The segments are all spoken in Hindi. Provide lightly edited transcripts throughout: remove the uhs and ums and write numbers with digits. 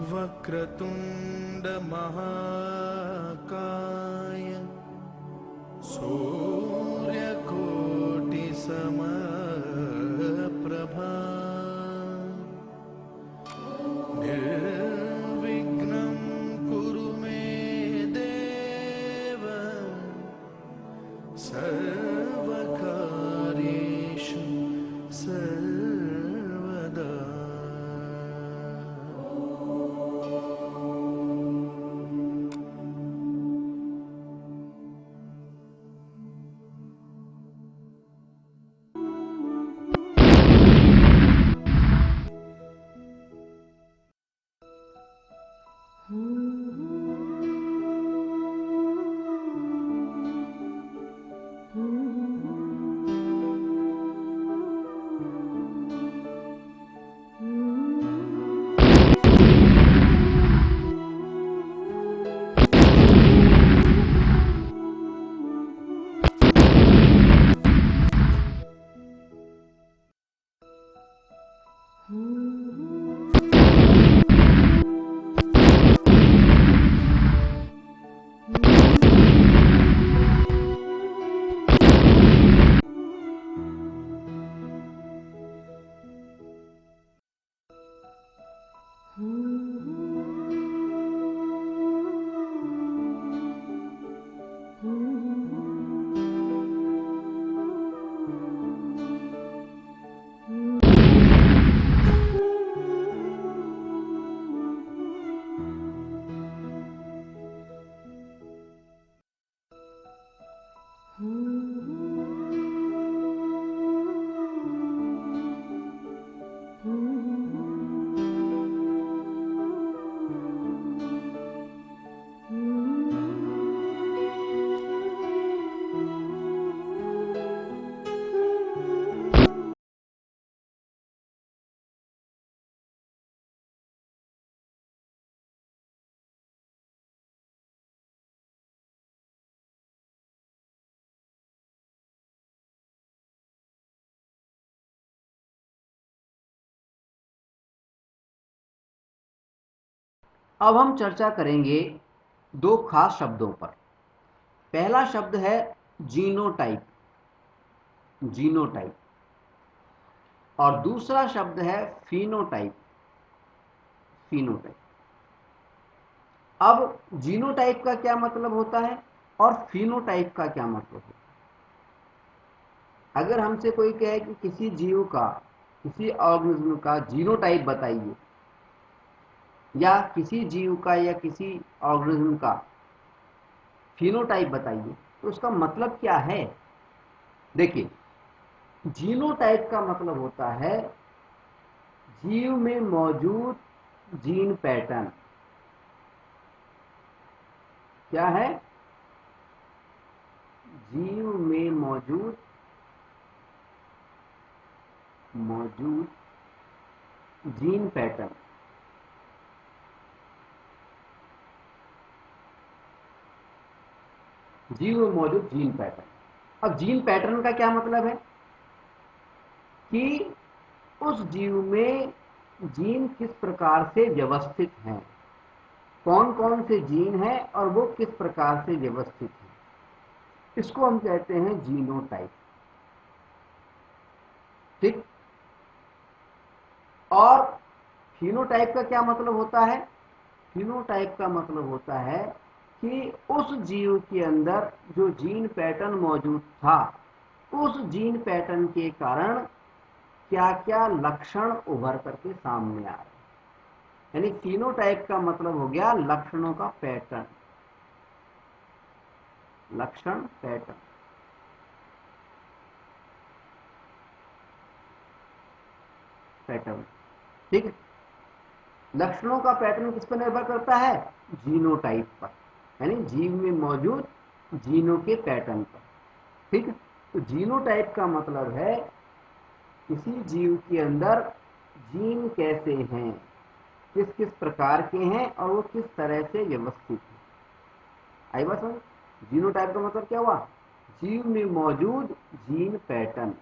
वक्रतुंड महाकाय सूर्यकोटि समप्रभा निर्विघ्नं कुरु मे देव सर्वकार्येषु सर्वदा। अब हम चर्चा करेंगे दो खास शब्दों पर। पहला शब्द है जीनोटाइप, जीनोटाइप, और दूसरा शब्द है फिनोटाइप, फिनोटाइप। अब जीनोटाइप का क्या मतलब होता है और फिनोटाइप का क्या मतलब होता है? अगर हमसे कोई कहे कि किसी जीव का, किसी ऑर्गेनिज्म का जीनोटाइप बताइए, या किसी जीव का या किसी ऑर्गेनिज्म का फिनोटाइप बताइए, तो उसका मतलब क्या है? देखिए, जीनोटाइप का मतलब होता है जीव में मौजूद जीन पैटर्न। क्या है? जीव में मौजूद जीन पैटर्न। जीव में मौजूद जीन पैटर्न। अब जीन पैटर्न का क्या मतलब है कि उस जीव में जीन किस प्रकार से व्यवस्थित हैं, कौन कौन से जीन हैं और वो किस प्रकार से व्यवस्थित हैं, इसको हम कहते हैं जीनोटाइप। ठीक। और फिनोटाइप का क्या मतलब होता है? फिनोटाइप का मतलब होता है कि उस जीव के अंदर जो जीन पैटर्न मौजूद था, उस जीन पैटर्न के कारण क्या क्या लक्षण उभर करके सामने आ रहे। यानी फिनोटाइप का मतलब हो गया लक्षणों का पैटर्न, लक्षण पैटर्न। पैटर्न, ठीक है। लक्षणों का पैटर्न किस पर निर्भर करता है? जीनोटाइप पर, यानी जीव में मौजूद जीनों के पैटर्न पर। ठीक है। तो जीनोटाइप का मतलब है किसी जीव के अंदर जीन कैसे हैं, किस किस प्रकार के हैं और वो किस तरह से व्यवस्थित है। आई बात समझ? जीनोटाइप का मतलब क्या हुआ? जीव में मौजूद जीन पैटर्न।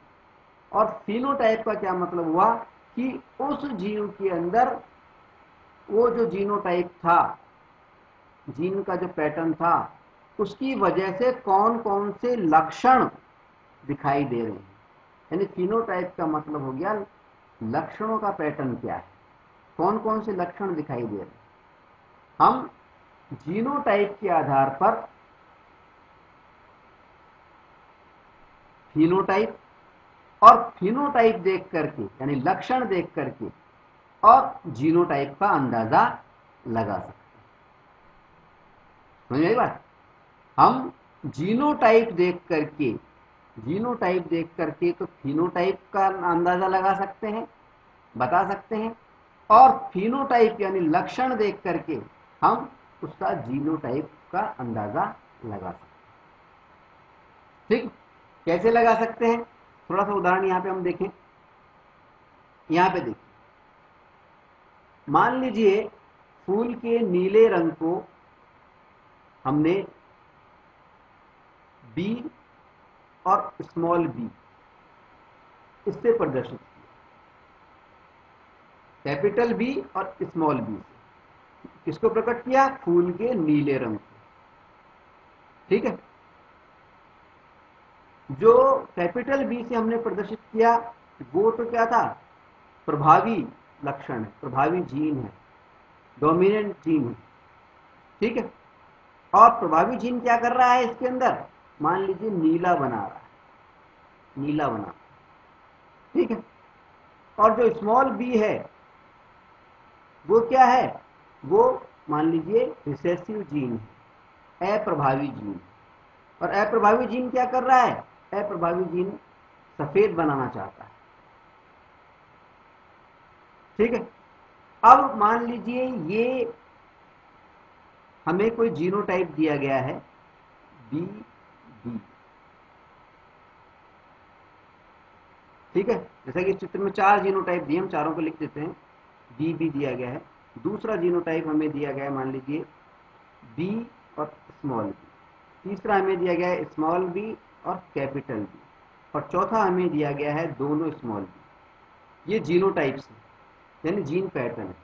और फिनोटाइप का क्या मतलब हुआ कि उस जीव के अंदर वो जो जीनोटाइप था, जीन का जो पैटर्न था, उसकी वजह से कौन कौन से लक्षण दिखाई दे रहे हैं। यानी फिनोटाइप का मतलब हो गया लक्षणों का पैटर्न क्या है, कौन कौन से लक्षण दिखाई दे रहे हैं। हम जीनोटाइप के आधार पर फिनोटाइप और फिनोटाइप देख करके, यानी लक्षण देख करके, और जीनोटाइप का अंदाजा लगा सकते हैं। समझ में आई बात। हम जीनोटाइप देख करके तो फिनोटाइप का अंदाजा लगा सकते हैं, बता सकते हैं, और फिनोटाइप यानी लक्षण देख करके हम उसका जीनोटाइप का अंदाजा लगा सकते हैं। ठीक, कैसे लगा सकते हैं, थोड़ा सा उदाहरण यहां पे हम देखें। यहां पे देखिए, मान लीजिए फूल के नीले रंग को हमने बी और स्मॉल बी इससे प्रदर्शित किया, कैपिटल बी और स्मॉल बी से किसको प्रकट किया, फूल के नीले रंग को। ठीक है, जो कैपिटल बी से हमने प्रदर्शित किया वो तो क्या था, प्रभावी लक्षण है, प्रभावी जीन है, डोमिनेंट जीन है। ठीक है, और प्रभावी जीन क्या कर रहा है इसके अंदर, मान लीजिए नीला बना रहा है, नीला बना। ठीक है, और जो स्मॉल बी है वो क्या है, वो मान लीजिए रिसेसिव जीन है, अप्रभावी जीन। और अप्रभावी जीन क्या कर रहा है, अप्रभावी जीन सफेद बनाना चाहता है। ठीक है, अब मान लीजिए ये हमें कोई जीनोटाइप दिया गया है बी बी। ठीक है, जैसा कि चित्र में 4 जीनोटाइप दिए, हम चारों को लिख देते हैं। बी बी दिया गया है, दूसरा जीनोटाइप हमें दिया गया है मान लीजिए बी और स्मॉल बी, तीसरा हमें दिया गया है स्मॉल बी और कैपिटल बी, और चौथा हमें दिया गया है दोनों स्मॉल बी। ये जीनोटाइप्स है, यानी जीन पैटर्न है।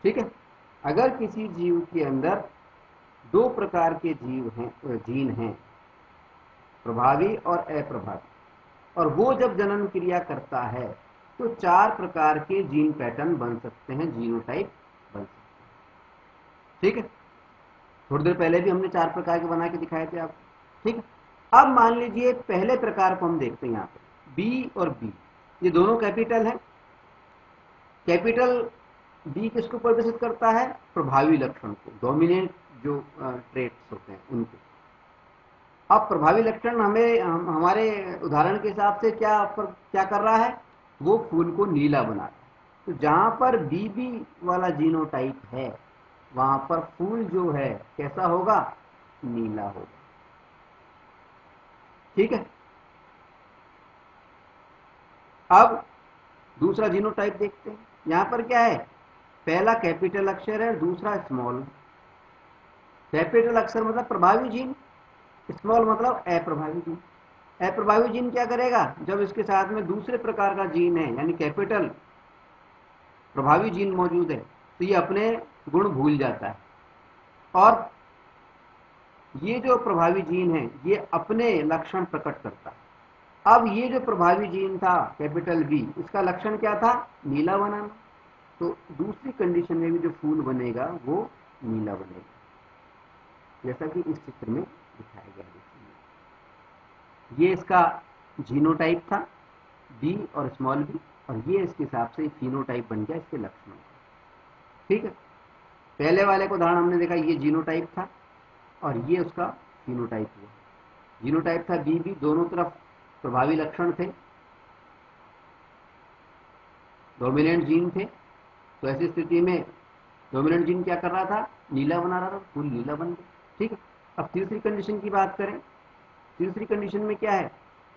ठीक है, अगर किसी जीव के अंदर 2 प्रकार के जीन हैं, प्रभावी और अप्रभावी, और वो जब जनन क्रिया करता है तो 4 प्रकार के जीन पैटर्न बन सकते हैं, जीनोटाइप बन सकते हैं। ठीक है, थोड़ी देर पहले भी हमने 4 प्रकार के बना के दिखाए थे आपको। ठीक है, अब मान लीजिए पहले प्रकार को हम देखते हैं, यहाँ पे बी और बी, ये दोनों कैपिटल हैं। कैपिटल बी किसको प्रदर्शित करता है, प्रभावी लक्षण को, डोमिनेंट जो ट्रेट्स होते हैं उनको। अब प्रभावी लक्षण हमारे उदाहरण के हिसाब से क्या कर रहा है, वो फूल को नीला बना रहा है। तो जहां पर बीबी वाला जीनोटाइप है वहां पर फूल जो है कैसा होगा, नीला होगा। ठीक है, अब दूसरा जीनोटाइप देखते हैं। यहां पर क्या है, पहला कैपिटल अक्षर है, दूसरा स्मॉल। कैपिटल अक्षर मतलब प्रभावी जीन, स्मॉल मतलब अप्रभावी जीन। अप्रभावी जीन क्या करेगा, जब इसके साथ में दूसरे प्रकार का जीन है यानी कैपिटल प्रभावी जीन मौजूद है तो ये अपने गुण भूल जाता है, और ये जो प्रभावी जीन है ये अपने लक्षण प्रकट करता है। अब ये जो प्रभावी जीन था कैपिटल बी, इसका लक्षण क्या था, नीला बनाना। तो दूसरी कंडीशन में भी जो फूल बनेगा वो नीला बनेगा, जैसा कि इस चित्र में दिखाया गया है। ये इसका जीनोटाइप था बी और स्मॉल बी, और ये इसके हिसाब से फिनोटाइप बन गया इसके लक्षणों का। ठीक है, पहले वाले को उदाहरण हमने देखा, ये जीनोटाइप था और ये उसका फिनोटाइप हुआ। जीनोटाइप था बी बी, दोनों तरफ प्रभावी लक्षण थे, डोमिनेंट जीन थे। तो ऐसी स्थिति में डोमिनेंट जीन क्या कर रहा था, नीला बना रहा था, फूल नीला बन गया। ठीक है, अब तीसरी कंडीशन की बात करें, तीसरी कंडीशन में क्या है,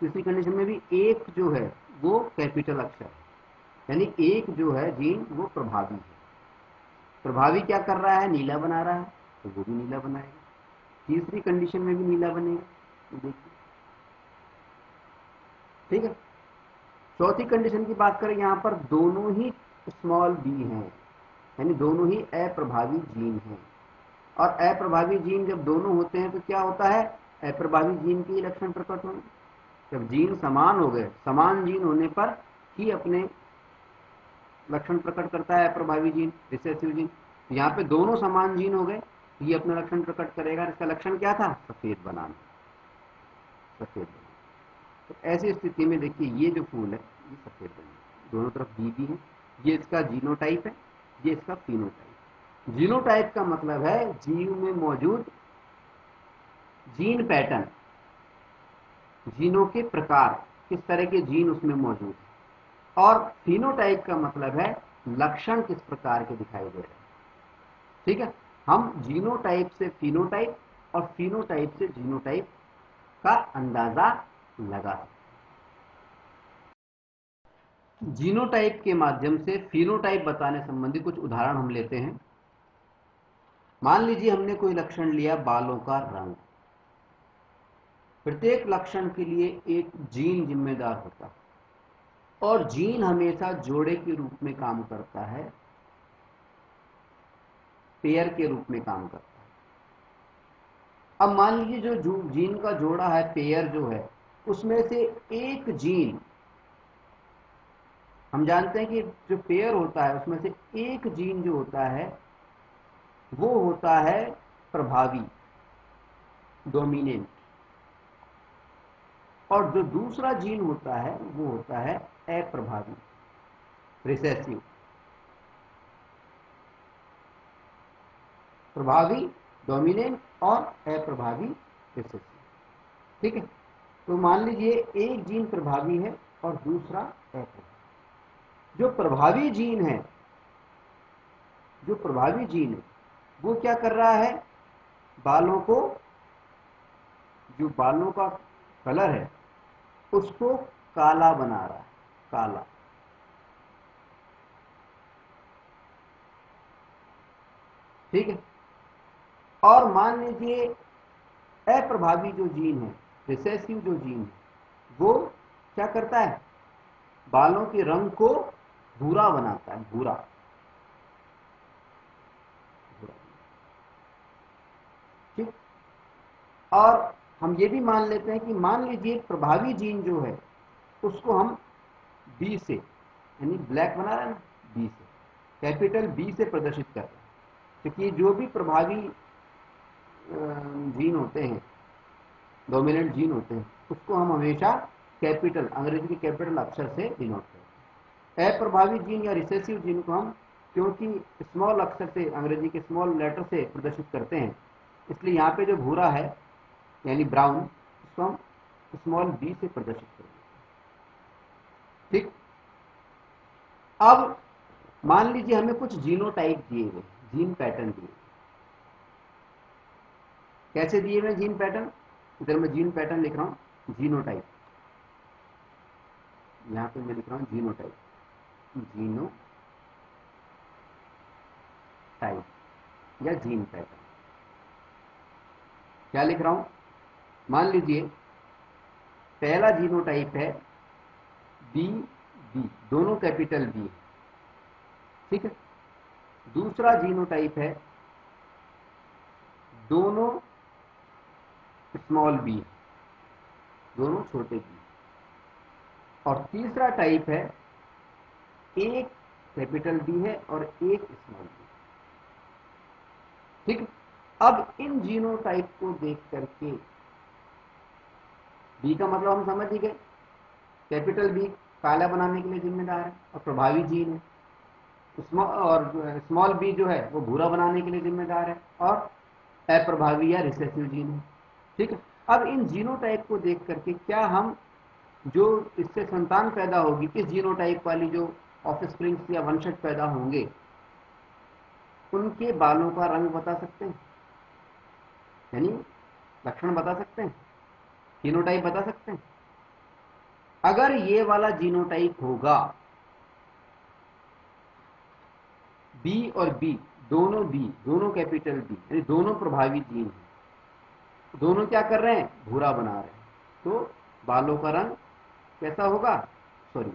तीसरी कंडीशन में भी एक जो है वो कैपिटल अक्षर है, यानी एक जो है जीन वो प्रभावी है। प्रभावी क्या कर रहा है, नीला बना रहा है, तो वो भी नीला बनाएगा। तीसरी कंडीशन में भी नीला बनेगा, तो देखिए। ठीक है, चौथी कंडीशन की बात करें, यहां पर दोनों ही स्मॉल बी हैं, यानी दोनों ही अप्रभावी जीन हैं। और अप्रभावी जीन जब दोनों होते हैं तो क्या होता है, अप्रभावी जीन के लक्षण प्रकट होंगे। जब जीन समान हो गए, समान जीन होने पर ही अपने लक्षण प्रकट करता है अप्रभावी जीन, रिसेसिव जीन। यहाँ पे दोनों समान जीन हो गए, ये अपना लक्षण प्रकट करेगा। इसका लक्षण क्या था, सफेद बनाना, सफेद बनाना। तो ऐसी स्थिति में देखिए ये जो फूल है ये सफेद बनेगा, दोनों तरफ बी है। ये इसका जीनोटाइप है, ये इसका फिनोटाइप। जीनोटाइप का मतलब है जीव में मौजूद जीन पैटर्न, जीनों के प्रकार, किस तरह के जीन उसमें मौजूद है। और फिनोटाइप का मतलब है लक्षण किस प्रकार के दिखाई दे रहे हैं। ठीक है, हम जीनोटाइप से फिनोटाइप और फिनोटाइप से जीनोटाइप का अंदाजा लगा सकते हैं। जीनोटाइप के माध्यम से फिनोटाइप बताने संबंधी कुछ उदाहरण हम लेते हैं। मान लीजिए हमने कोई लक्षण लिया बालों का रंग। प्रत्येक लक्षण के लिए एक जीन जिम्मेदार होता है और जीन हमेशा जोड़े के रूप में काम करता है, पेयर के रूप में काम करता है। अब मान लीजिए जो जीन का जोड़ा है, पेयर जो है, उसमें से एक जीन, हम जानते हैं कि जो पेयर होता है उसमें से एक जीन जो होता है वो होता है प्रभावी, डोमिनेंट, और जो दूसरा जीन होता है वो होता है अप्रभावी, रिसेसिव। प्रभावी, डोमिनेंट और अप्रभावी, रिसेसिव। ठीक है, तो मान लीजिए एक जीन प्रभावी है और दूसरा अप्रभावी। जो प्रभावी जीन है, जो प्रभावी जीन है वो क्या कर रहा है, बालों को, जो बालों का कलर है उसको काला बना रहा है, काला। ठीक है, और मान लीजिए अप्रभावी जो जीन है, रिसेसिव जो जीन है, वो क्या करता है, बालों के रंग को भूरा बनाता है, भूरा, भूरा। ठीक, और हम ये भी मान लेते हैं कि मान लीजिए प्रभावी जीन जो है उसको हम बी से, यानी ब्लैक बना रहे हैं ना, बी से, कैपिटल बी से प्रदर्शित कर रहे हैं। क्योंकि जो भी प्रभावी जीन होते हैं, डोमिनेंट जीन होते हैं, उसको हम हमेशा कैपिटल, अंग्रेजी के कैपिटल अक्षर से डिनोट करते हैं। अप्रभावी जीन या रिसेसिव जीन को हम क्योंकि स्मॉल अक्षर से, अंग्रेजी के स्मॉल लेटर से प्रदर्शित करते हैं, इसलिए यहाँ पे जो भूरा है यानी ब्राउन, उसको हम स्मॉल बी से प्रदर्शित करेंगे। ठीक, अब मान लीजिए हमें कुछ जीनोटाइप दिए गए, जीन पैटर्न दिए। कैसे दिए हुए जीन पैटर्न, इधर मैं जीन पैटर्न लिख रहा हूं, जीनोटाइप, यहां पे मैं लिख रहा हूं जीनोटाइप, जीनो टाइप या जीन पैटर्न। क्या लिख रहा हूं, मान लीजिए पहला जीनोटाइप है बी, बी, दोनों कैपिटल बी है। ठीक है, दूसरा जीनोटाइप है दोनों स्मॉल बी, दोनों छोटे बी। और तीसरा टाइप है एक कैपिटल बी है और एक स्मॉल बी। ठीक, अब इन जीनोटाइप को देख करके, बी का मतलब हम समझ ही गए, कैपिटल बी काला बनाने के लिए जिम्मेदार है और प्रभावी जीन है, और स्मॉल बी जो है वो भूरा बनाने के लिए जिम्मेदार है और अप्रभावी या रिसेसिव जीन है। ठीक है, अब इन जीनोटाइप को देख करके क्या हम, जो इससे संतान पैदा होगी, इस जीनोटाइप वाली जो ऑफस्प्रिंग्स या वंशज पैदा होंगे, उनके बालों का रंग बता सकते हैं, यानी लक्षण बता सकते हैं, जीनोटाइप बता सकते हैं। अगर ये वाला जीनोटाइप होगा, बी और बी, दोनों बी, दोनों कैपिटल बी, यानी दोनों प्रभावी जीन हैं, दोनों क्या कर रहे हैं, भूरा बना रहे हैं, तो बालों का रंग कैसा होगा, सॉरी,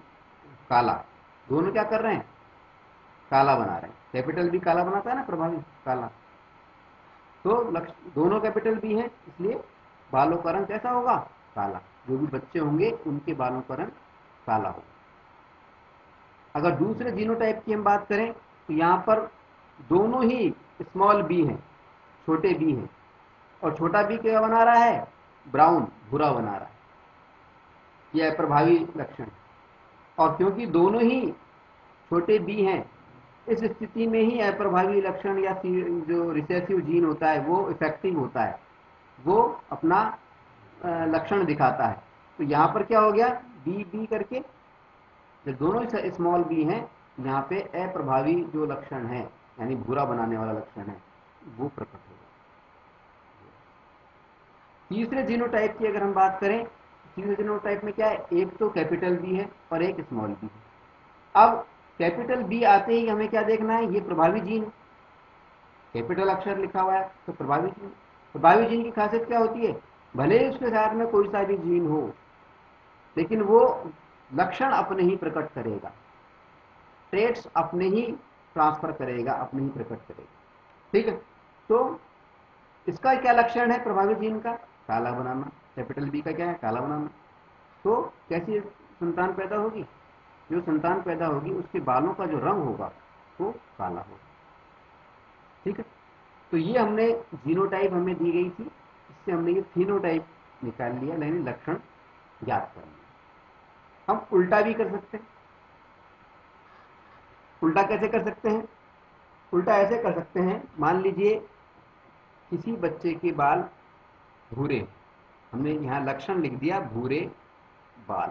काला। दोनों क्या कर रहे हैं, काला बना रहे हैं। कैपिटल बी काला बनाता है ना, प्रभावी काला। तो दोनों कैपिटल बी हैं, इसलिए बालों का रंग कैसा होगा? काला। जो भी बच्चे होंगे उनके बालों का रंग काला होगा। अगर दूसरे जीनोटाइप की हम बात करें तो यहाँ पर दोनों ही स्मॉल बी हैं, छोटे बी हैं, और छोटा बी क्या बना रहा है? ब्राउन, भूरा बना रहा है। यह है प्रभावी लक्षण। और क्योंकि दोनों ही छोटे बी हैं, इस स्थिति में ही अप्रभावी लक्षण या जो रिसेसिव जीन होता है वो इफेक्टिव होता है, वो अपना लक्षण दिखाता है। तो यहाँ पर क्या हो गया? बी बी करके जब दोनों स्मॉल बी हैं, यहाँ पे अप्रभावी जो लक्षण है यानी भूरा बनाने वाला लक्षण है वो प्रकट होगा। तीसरे जीनोटाइप की अगर हम बात करें, तीसरे जीनोटाइप में क्या है? एक तो कैपिटल बी है और एक स्मॉल बी है। अब कैपिटल बी आते ही हमें क्या देखना है? ये प्रभावी जीन, कैपिटल अक्षर लिखा हुआ है तो प्रभावी जीन। प्रभावी जीन की खासियत क्या होती है? भले ही उसके साथ में कोई सा भी जीन हो, लेकिन वो लक्षण अपने ही प्रकट करेगा, ट्रेट्स अपने ही ट्रांसफर करेगा, अपने ही प्रकट करेगा। ठीक है, तो इसका क्या लक्षण है प्रभावी जीन का? काला बनाना। कैपिटल बी का क्या है? काला बनाना। तो कैसी संतान पैदा होगी? जो संतान पैदा होगी उसके बालों का जो रंग होगा वो काला होगा। ठीक है, तो ये हमने जीनोटाइप हमें दी गई थी, इससे हमने ये फिनोटाइप निकाल लिया, यानी लक्षण ज्ञात कर लिया। हम उल्टा भी कर सकते हैं। उल्टा कैसे कर सकते हैं? उल्टा ऐसे कर सकते हैं, मान लीजिए किसी बच्चे के बाल भूरे, हमने यहां लक्षण लिख दिया भूरे बाल,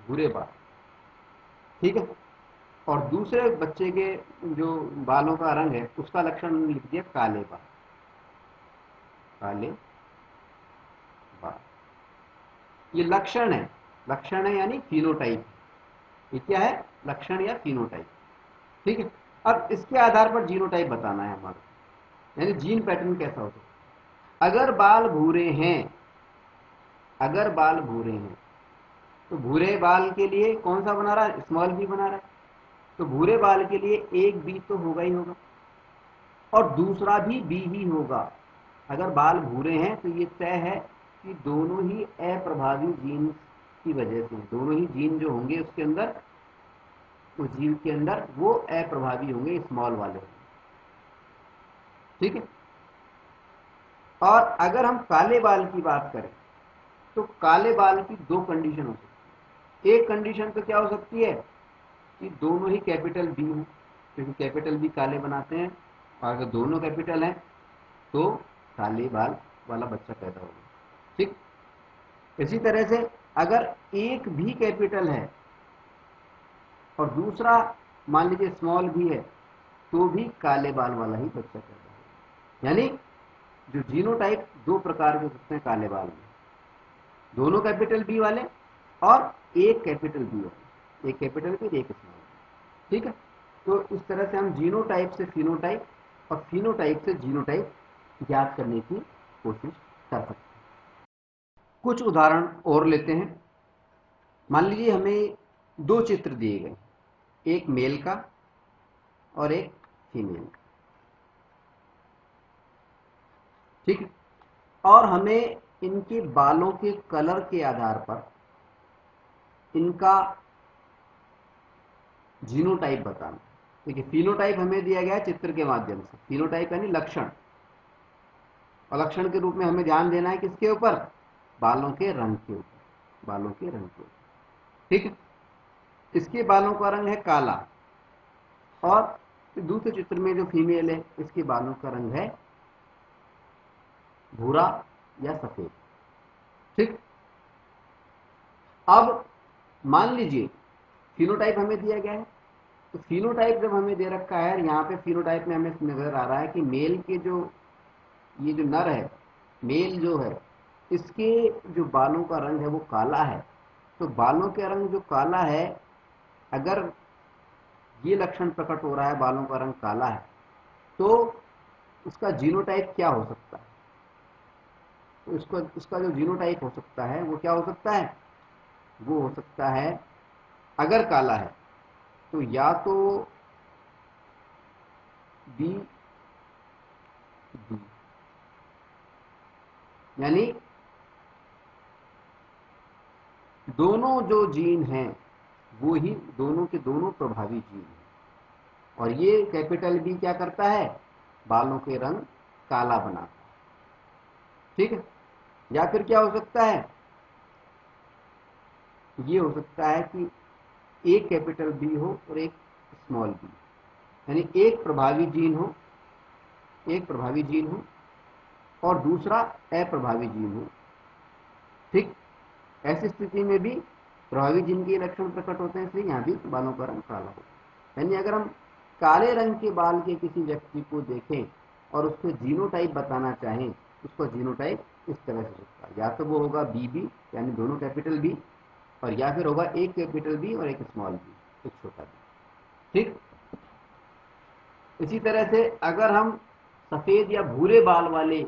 भूरे बाल। ठीक है, और दूसरे बच्चे के जो बालों का रंग है उसका लक्षण लिख दिया काले बाल, काले बाल। ये लक्षण है, लक्षण है यानी फिनोटाइप। ये क्या है? लक्षण या फिनोटाइप। ठीक है, अब इसके आधार पर जीनोटाइप बताना है हमारा, यानी जीन पैटर्न कैसा होता है। अगर बाल भूरे हैं, अगर बाल भूरे हैं तो भूरे बाल के लिए कौन सा बना रहा है? स्मॉल बी बना रहा है। तो भूरे बाल के लिए एक बी तो होगा ही होगा, और दूसरा भी बी ही होगा। अगर बाल भूरे हैं तो ये तय है कि दोनों ही अप्रभावी जीन की वजह से, दोनों ही जीन जो होंगे उसके अंदर, उस जीव के अंदर वो अप्रभावी होंगे, स्मॉल वाले होंगे। ठीक है, और अगर हम काले बाल की बात करें तो काले बाल की दो कंडीशन हो सकती है। एक कंडीशन तो क्या हो सकती है कि दोनों ही कैपिटल बी हो, क्योंकि कैपिटल बी काले बनाते हैं, और अगर दोनों कैपिटल हैं तो काले बाल वाला बच्चा पैदा होगा। ठीक, इसी तरह से अगर एक भी कैपिटल है और दूसरा मान लीजिए स्मॉल भी है तो भी काले बाल वाला ही बच्चा पैदा होगा। यानी जो जीनोटाइप दो प्रकार के हो सकते हैं काले बाल में, दोनों कैपिटल बी वाले और एक कैपिटल बी वाले, एक कैपिटल बी एक स्मॉल। ठीक है, तो इस तरह से हम जीनोटाइप से फिनोटाइप और फिनोटाइप से जीनोटाइप ज्ञात करने की कोशिश कर सकते हैं। कुछ उदाहरण और लेते हैं। मान लीजिए हमें दो चित्र दिए गए, एक मेल का और एक फीमेल का। ठीक है, और हमें इनके बालों के कलर के आधार पर इनका जीनोटाइप बताना। देखिए, फिनोटाइप हमें दिया गया है चित्र के माध्यम से, फिनोटाइप यानी लक्षण, और लक्षण के रूप में हमें ध्यान देना है किसके ऊपर? बालों के रंग के ऊपर, बालों के रंग के ऊपर। ठीक है, इसके बालों का रंग है काला, और दूसरे चित्र में जो फीमेल है इसके बालों का रंग है भूरा या सफेद। ठीक, अब मान लीजिए फिनोटाइप हमें दिया गया है, तो फिनोटाइप जब हमें दे रखा है, यहाँ पे फिनोटाइप में हमें नजर आ रहा है कि मेल के जो ये जो नर है, मेल जो है, इसके जो बालों का रंग है वो काला है। तो बालों का रंग जो काला है, अगर ये लक्षण प्रकट हो रहा है बालों का रंग काला है, तो उसका जीनोटाइप क्या हो सकता है? तो इसका जो जीनोटाइप हो सकता है वो क्या हो सकता है? वो हो सकता है, अगर काला है तो या तो बी बी, यानी दोनों जो जीन हैं वो ही दोनों के दोनों प्रभावी जीन हैं। और ये कैपिटल बी क्या करता है, बालों के रंग काला बनाता है। ठीक है। या फिर क्या हो सकता है, ये हो सकता है कि एक कैपिटल बी हो और एक स्मॉल बी, यानी एक प्रभावी जीन हो, एक प्रभावी जीन हो और दूसरा अप्रभावी जीन हो। ठीक, ऐसी स्थिति में भी प्रभावी जीन के लक्षण प्रकट होते हैं, इसलिए यहाँ भी बालों का रंग काला हो। यानी अगर हम काले रंग के बाल के किसी व्यक्ति को देखें और उसको जीनोटाइप बताना चाहें, उसको जीनोटाइप इस तरह से सकता है, या तो वो होगा बी बी यानी दोनों कैपिटल बी, और या फिर होगा एक कैपिटल बी और एक स्मॉल बी, एक छोटा बी। ठीक, इसी तरह से अगर हम सफेद या भूरे बाल वाले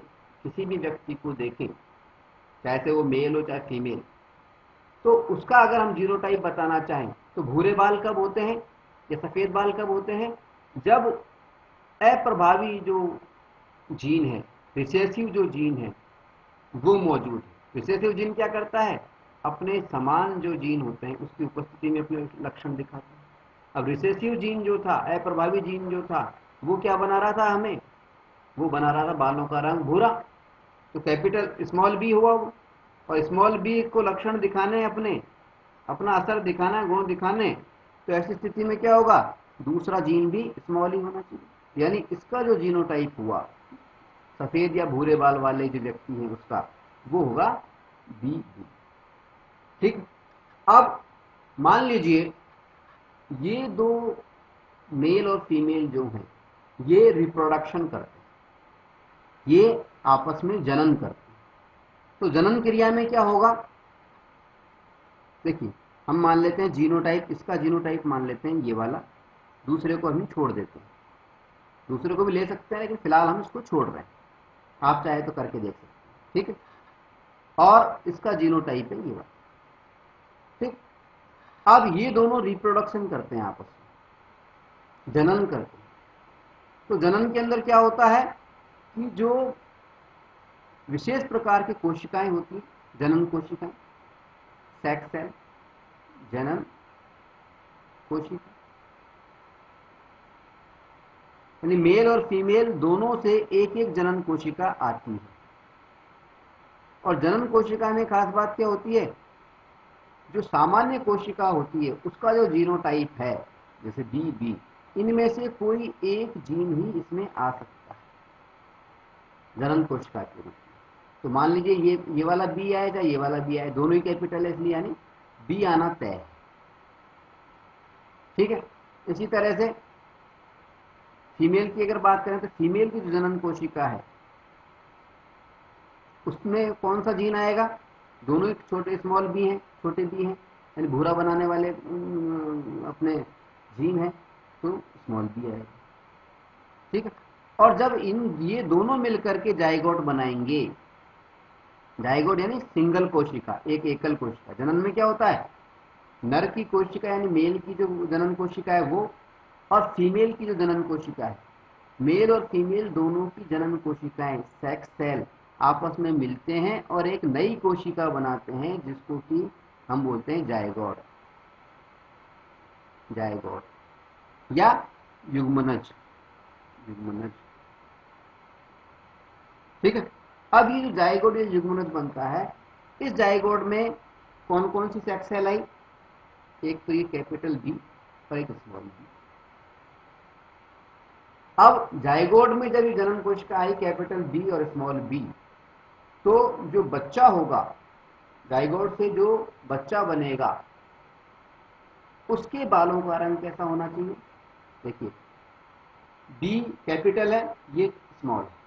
किसी भी व्यक्ति को देखें, चाहे वो मेल हो चाहे फीमेल, तो उसका अगर हम जीनोटाइप बताना चाहें तो भूरे बाल कब होते हैं या सफेद बाल कब होते हैं, जब अप्रभावी जो जीन है, रिसेसिव जो जीन है वो मौजूद है। रिसेसिव जीन क्या करता है, अपने समान जो जीन होते हैं उसकी उपस्थिति में अपने लक्षण दिखाता है। अब रिसेसिव जीन जो था, अप्रभावी जीन जो था, वो क्या बना रहा था हमें, वो बना रहा था बालों का रंग भूरा। तो कैपिटल स्मॉल बी हुआ वो, और स्मॉल बी को लक्षण दिखाने, अपने अपना असर दिखाना, गुण दिखाने, तो ऐसी स्थिति में क्या होगा, दूसरा जीन भी स्मॉल ही होना चाहिए। यानी इसका जो जीनोटाइप हुआ सफेद या भूरे बाल वाले जो व्यक्ति हैं उसका, वो होगा बी बी। ठीक, अब मान लीजिए ये दो मेल और फीमेल जो हैं ये रिप्रोडक्शन करते हैं, ये आपस में जनन करते हैं। तो जनन क्रिया में क्या होगा, देखिए हम मान लेते हैं जीनोटाइप, इसका जीनोटाइप मान लेते हैं ये वाला, दूसरे को हम छोड़ देते हैं, दूसरे को भी ले सकते हैं लेकिन फिलहाल हम इसको छोड़ रहे हैं, आप चाहे तो करके देख सकते हैं। ठीक है, और इसका जीनोटाइप है ये वाला। ठीक, अब ये दोनों रिप्रोडक्शन करते हैं, आपस में जनन करते हैं। तो जनन के अंदर क्या होता है कि जो विशेष प्रकार की कोशिकाएं होती हैं, जनन कोशिकाएं, सेक्स सेल, जनन कोशिका, यानी मेल और फीमेल दोनों से एक एक जनन कोशिका आती है। और जनन कोशिका में खास बात क्या होती है, जो सामान्य कोशिका होती है उसका जो जीनोटाइप है, जैसे बी बी, इनमें से कोई एक जीन ही इसमें आ सकता है जनन कोशिका के रूप में। तो मान लीजिए ये वाला बी आए या ये वाला बी आए, दोनों ही कैपिटल है इसलिए यानी बी आना तय है। ठीक है, इसी तरह से फीमेल की अगर बात करें तो फीमेल की जो जनन कोशिका है उसमें कौन सा जीन आएगा, दोनों ही छोटे स्मॉल बी हैं, छोटे बी हैं, यानी भूरा बनाने वाले अपने जीन है, तो स्मॉल बी आएगा। ठीक है, और जब ये दोनों मिलकर के जाइगोट बनाएंगे, जाइगोट यानी सिंगल कोशिका, एक एकल कोशिका, जनन में क्या होता है, नर की कोशिका यानी मेल की जो जनन कोशिका है वो, और फीमेल की जो जनन कोशिका है, मेल और फीमेल दोनों की जनन कोशिकाएं, सेक्स सेल, आपस में मिलते हैं और एक नई कोशिका बनाते हैं जिसको कि हम बोलते हैं जायगोट, जायगोट या युग्मनज, युग्मनज। ठीक है, अब ये जो जायगोट या युग्मनज बनता है, इस जायगोट में कौन कौन सी सेक्स सेल आई, एक तो ये कैपिटल बी और एक स्मॉल बी। अब जाइगोट में जब ये जनन कोशिका आई कैपिटल बी और स्मॉल बी, तो जो बच्चा होगा, जाइगोट से जो बच्चा बनेगा उसके बालों का रंग कैसा होना चाहिए, देखिए बी कैपिटल है, ये स्मॉल है।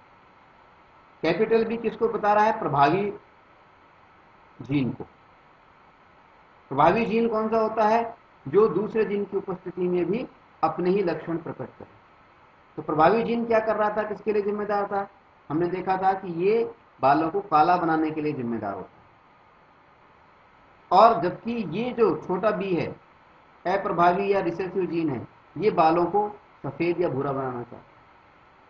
कैपिटल बी किसको बता रहा है, प्रभावी जीन को। प्रभावी जीन कौन सा होता है, जो दूसरे जीन की उपस्थिति में भी अपने ही लक्षण प्रकट करे। तो प्रभावी जीन क्या कर रहा था, किसके लिए जिम्मेदार था, हमने देखा था कि ये बालों को काला बनाने के लिए जिम्मेदार होता है। और जबकि ये जो छोटा बी है अप्रभावी या रिसेसिव जीन है, ये बालों को सफेद या भूरा बनाना चाहता है।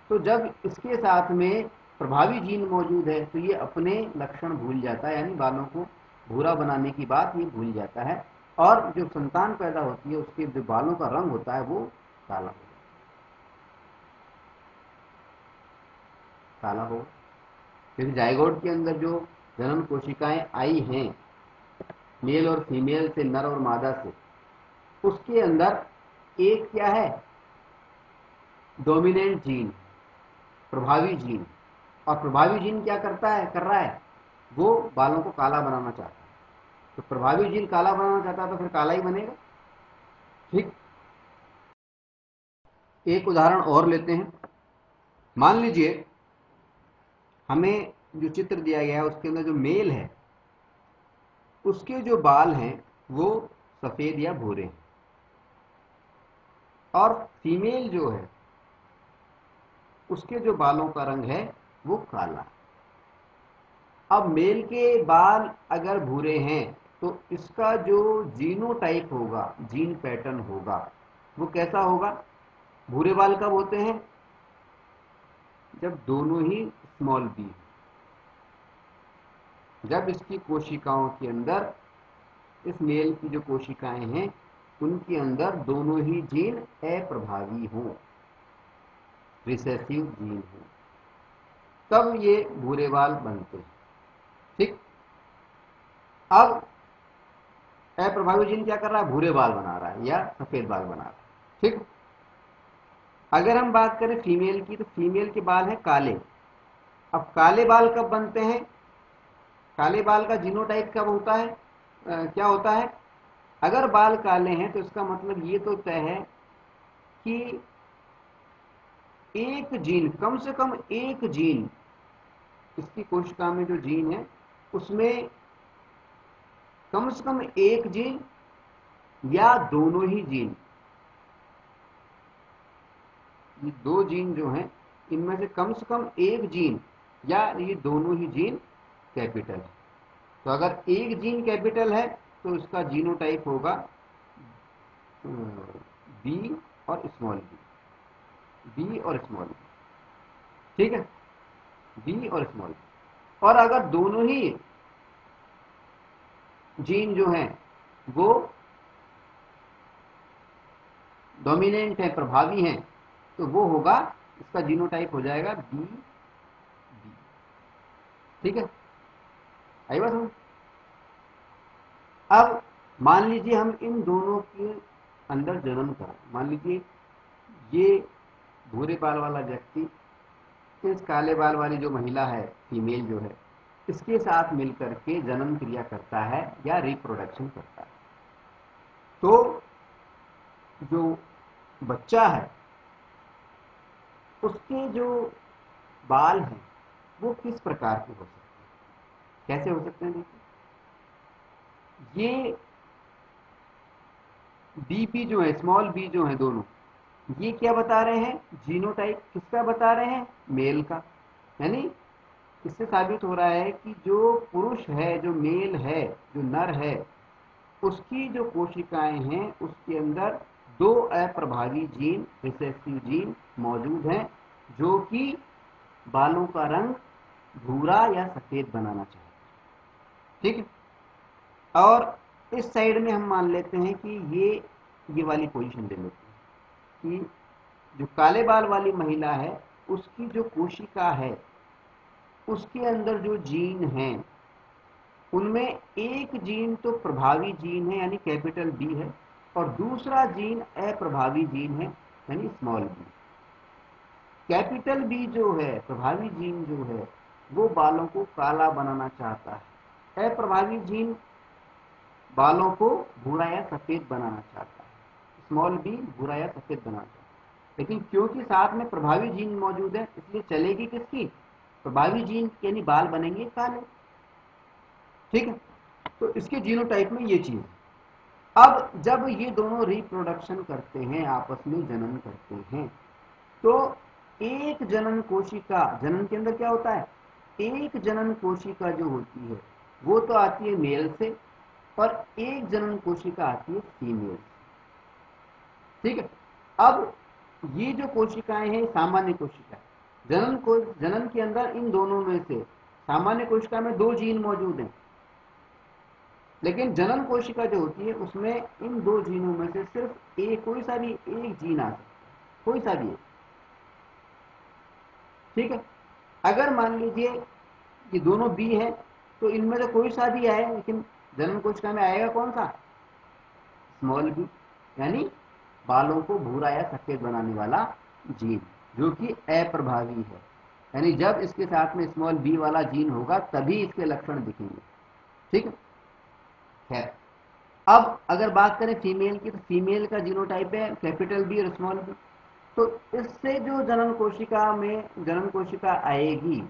तो जब इसके साथ में प्रभावी जीन मौजूद है तो ये अपने लक्षण भूल जाता है, यानी बालों को भूरा बनाने की बात ये भूल जाता है, और जो संतान पैदा होती है उसके जो बालों का रंग होता है वो काला हो काला हो क्योंकि जाइगोट के अंदर जो जनन कोशिकाएं आई हैं मेल और फीमेल से, नर और मादा से, उसके अंदर एक क्या है, डोमिनेंट जीन, प्रभावी जीन। और प्रभावी जीन क्या कर रहा है, वो बालों को काला बनाना चाहता है। तो प्रभावी जीन काला बनाना चाहता है तो फिर काला ही बनेगा। ठीक, एक उदाहरण और लेते हैं। मान लीजिए हमें जो चित्र दिया गया है उसके अंदर जो मेल है उसके जो बाल हैं वो सफेद या भूरे हैं, और फीमेल जो है उसके जो बालों का रंग है वो काला। अब मेल के बाल अगर भूरे हैं तो इसका जो जीनोटाइप होगा, जीन पैटर्न होगा, वो कैसा होगा। भूरे बाल कब होते हैं, जब दोनों ही स्मॉल बी, जब इसकी कोशिकाओं के अंदर, इस मेल की जो कोशिकाएं हैं उनके अंदर दोनों ही जीन अप्रभावी हों, रिसेसिव जीन हो, तब ये भूरे बाल बनते हैं। ठीक, अब अप्रभावी जीन क्या कर रहा है, भूरे बाल बना रहा है या सफेद बाल बना रहा है। ठीक, अगर हम बात करें फीमेल की तो फीमेल के बाल हैं काले। अब काले बाल कब बनते हैं, काले बाल का जीनोटाइप कब होता है, क्या होता है। अगर बाल काले हैं तो इसका मतलब ये तो तय है कि एक जीन, कम से कम एक जीन, इसकी कोशिका में जो जीन है उसमें कम से कम एक जीन या दोनों ही जीन, ये दो जीन जो हैं इनमें से कम एक जीन या ये दोनों ही जीन कैपिटल है। तो अगर एक जीन कैपिटल है तो इसका जीनोटाइप होगा बी और स्मॉल बी और स्मॉल बी। ठीक है, बी और स्मॉल बी। और अगर दोनों ही जीन जो हैं वो डोमिनेंट है, प्रभावी हैं, तो वो होगा, इसका जीनोटाइप हो जाएगा बी बी। ठीक है, आई बात समझ। अब मान लीजिए हम इन दोनों के अंदर जन्म करें, मान लीजिए ये भूरे बाल वाला व्यक्ति इस काले बाल वाली जो महिला है, फीमेल जो है, इसके साथ मिलकर के जन्म क्रिया करता है या रिप्रोडक्शन करता है। तो जो बच्चा है उसके जो बाल हैं वो किस प्रकार के हो सकते हैं, कैसे हो सकते हैं। देखिए ये बी जो है, स्मॉल बी जो है दोनों, ये क्या बता रहे हैं, जीनोटाइप किसका बता रहे हैं, मेल का। यानी इससे साबित हो रहा है कि जो पुरुष है, जो मेल है, जो नर है, उसकी जो कोशिकाएं हैं उसके अंदर दो अप्रभावी जीन, रिसेसिव जीन मौजूद हैं जो कि बालों का रंग भूरा या सफेद बनाना चाहते हैं। ठीक है, और इस साइड में हम मान लेते हैं कि ये वाली पोजीशन ले लेते हैं कि जो काले बाल वाली महिला है उसकी जो कोशिका है उसके अंदर जो जीन है उनमें एक जीन तो प्रभावी जीन है यानी कैपिटल बी है, और दूसरा जीन अप्रभावी जीन है यानी स्मॉल बी। कैपिटल बी जो है, प्रभावी जीन जो है, वो बालों को काला बनाना चाहता है। अप्रभावी जीन बालों को भूरा या सफेद बनाना चाहता है, स्मॉल बी भूरा या सफेद बनाना चाहता है। लेकिन क्योंकि साथ में प्रभावी जीन मौजूद है इसलिए चलेगी किसकी, प्रभावी जीन, यानी बाल बनेंगे काले। ठीक है, तो इसके जीनोटाइप में ये चीज। अब जब ये दोनों रिप्रोडक्शन करते हैं, आपस में जन्म करते हैं, तो एक जनन कोशिका, जनन के अंदर क्या होता है, एक जनन कोशिका जो होती है वो तो आती है मेल से, और एक जनन कोशिका आती है फीमेल से। ठीक है। अब ये जो कोशिकाएं हैं सामान्य कोशिका, जनन के अंदर इन दोनों में से सामान्य कोशिका में 2 जीन मौजूद हैं, लेकिन जनन कोशिका जो होती है उसमें इन 2 जीनों में से सिर्फ कोई सा भी एक जीन आ सकता है, कोई सा भी एक। ठीक है। अगर मान लीजिए कि दोनों बी है तो इनमें से कोई सा भी आए, लेकिन जनन कोशिका में आएगा कौन सा? स्मॉल बी, यानी बालों को भूरा या सफेद बनाने वाला जीन, जो कि अप्रभावी है। यानी जब इसके साथ में स्मॉल बी वाला जीन होगा तभी इसके लक्षण दिखेंगे। ठीक है। अब अगर बात करें फीमेल की, तो फीमेल का जीनोटाइप है कैपिटल बी और स्मॉल बी। तो इससे जो जनन कोशिका आएगी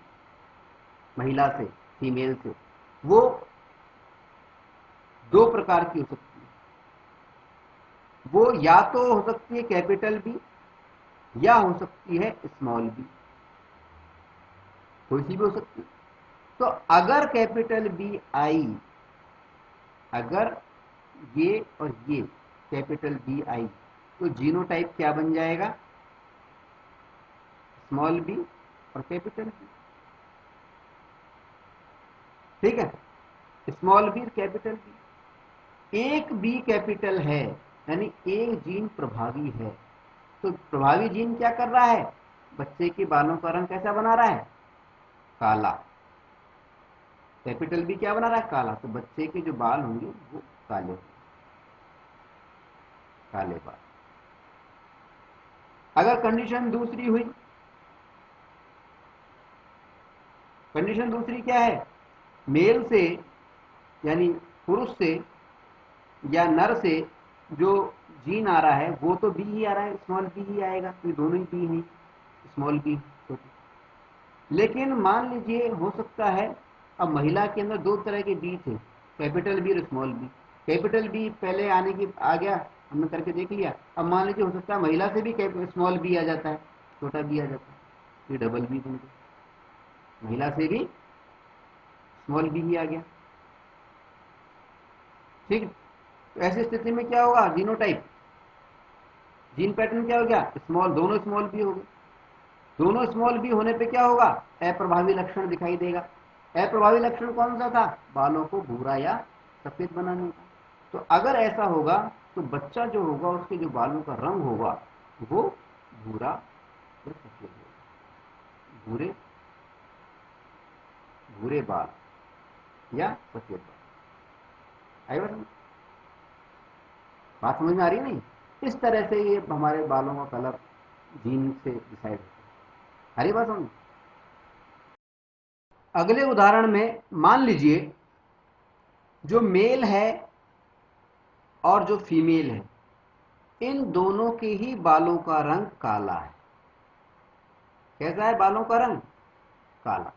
महिला से, फीमेल से, वो 2 प्रकार की हो सकती है। वो या तो हो सकती है कैपिटल बी या हो सकती है स्मॉल बी, कोई सी भी हो सकती है। तो अगर कैपिटल बी आई, अगर ये और ये कैपिटल बी आई, तो जीनोटाइप क्या बन जाएगा? स्मॉल बी और कैपिटल बी। ठीक है, स्मॉल बी कैपिटल बी। एक बी कैपिटल है, यानी एक जीन प्रभावी है। तो प्रभावी जीन क्या कर रहा है? बच्चे के बालों का रंग कैसा बना रहा है? काला। कैपिटल बी क्या बना रहा है? काला। तो बच्चे के जो बाल होंगे वो काले होंगे, काले बाल। अगर कंडीशन दूसरी हुई, कंडीशन दूसरी क्या है? मेल से, यानी पुरुष से या नर से जो जीन आ रहा है वो तो बी ही आ रहा है, स्मॉल बी ही आएगा, तो दोनों ही बी हैं, स्मॉल बी। लेकिन मान लीजिए हो सकता है, अब महिला के अंदर 2 तरह के बी थे, कैपिटल बी और स्मॉल बी। कैपिटल बी पहले आ गया, हमने करके देख लिया। अब मान लीजिए हो सकता है महिला से भी स्मॉल बी आ जाता है, छोटा बी आ जाता है, ये डबल बी बन गया, महिला से भी स्मॉल बी ही आ गया। ठीक है। तो ऐसी स्थिति में क्या होगा? जीनोटाइप, जीन पैटर्न क्या हो गया? स्मॉल, दोनों स्मॉल बी हो गए। दोनों स्मॉल बी होने पे क्या होगा? अप्रभावी लक्षण दिखाई देगा। अप्रभावी लक्षण कौन सा था? बालों को भूरा या सफेद बनाने का। तो अगर ऐसा होगा तो बच्चा जो होगा उसके जो बालों का रंग होगा वो भूरा या सफेद होगा, भूरे भूरे बाल या सफेद बाल। आई बात समझ में आ रही है? नहीं, इस तरह से ये हमारे बालों का कलर जीन से डिसाइड होता है। हरी बात समझ। अगले उदाहरण में मान लीजिए जो मेल है और जो फीमेल है, इन दोनों के ही बालों का रंग काला है। कैसा है बालों का रंग? काला।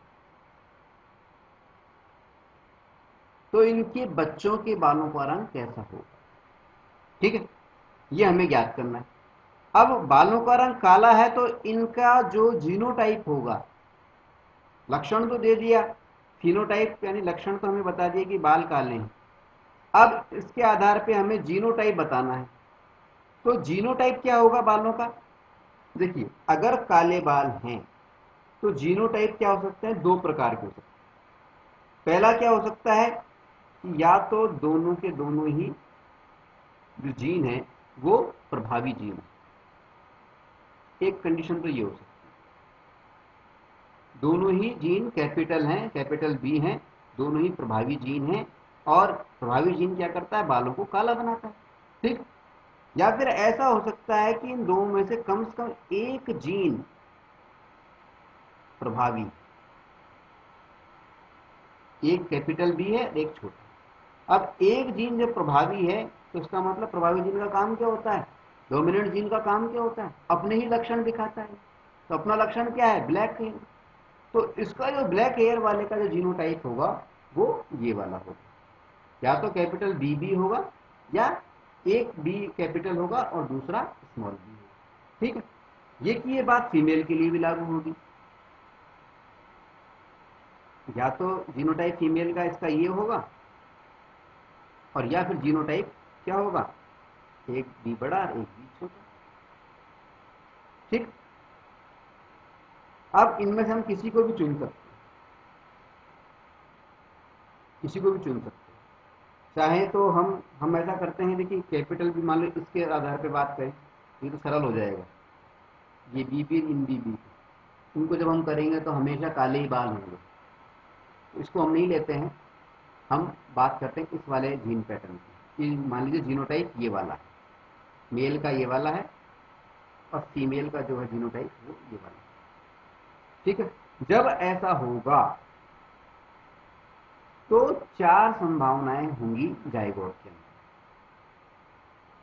तो इनके बच्चों के बालों का रंग कैसा होगा? ठीक है, ये हमें ज्ञात करना है। अब बालों का रंग काला है तो इनका जो जीनोटाइप होगा, लक्षण तो दे दिया, फिनोटाइप यानी लक्षण तो हमें बता दिया कि बाल काले हैं। अब इसके आधार पे हमें जीनोटाइप बताना है। तो जीनोटाइप क्या होगा बालों का? देखिए, अगर काले बाल हैं तो जीनोटाइप क्या हो सकते हैं? 2 प्रकार के हो सकते हैं। पहला क्या हो सकता है कि या तो दोनों के दोनों ही जो जीन है वो प्रभावी जीन है। एक कंडीशन तो ये हो सकती है, दोनों ही जीन कैपिटल हैं, कैपिटल बी हैं, दोनों ही प्रभावी जीन हैं, और प्रभावी जीन क्या करता है? बालों को काला बनाता है। ठीक। या फिर ऐसा हो सकता है कि इन दोनों में से कम एक जीन प्रभावी, एक कैपिटल बी है, एक छोटा। अब एक जीन जब प्रभावी है तो इसका मतलब प्रभावी जीन का काम क्या होता है? डोमिनेंट जीन का काम क्या होता है? अपने ही लक्षण दिखाता है। तो अपना लक्षण क्या है? Black hair. तो इसका जो ब्लैक हेयर वाले का जो जीनोटाइप होगा वो ये वाला होगा, या तो कैपिटल बी बी होगा या एक बी कैपिटल होगा और दूसरा स्मॉल बी होगा। ठीक है, ये की ये बात फीमेल के लिए भी लागू होगी। या तो जीनोटाइप फीमेल का इसका ये होगा, और या फिर जीनोटाइप क्या होगा? एक बी बड़ा और एक बी छोटा। ठीक। अब इनमें से हम किसी को भी चुन सकते हैं, किसी को भी चुन सकते हैं। चाहे तो हम ऐसा करते हैं, देखिए कैपिटल भी मान लो इसके आधार पे बात करें, ये तो सरल हो जाएगा। ये बी बी इन बी बी, इनको जब हम करेंगे तो हमेशा काले ही बाल होंगे, तो इसको हम नहीं लेते हैं। हम बात करते हैं इस वाले जीन पैटर्न की, मान लीजिए जीनोटाइप ये वाला है, मेल का ये वाला है और फीमेल का जो है जीनोटाइप वो ये वाला है। ठीक है। जब ऐसा होगा तो 4 संभावनाएं होंगी जाइगोट के अंदर,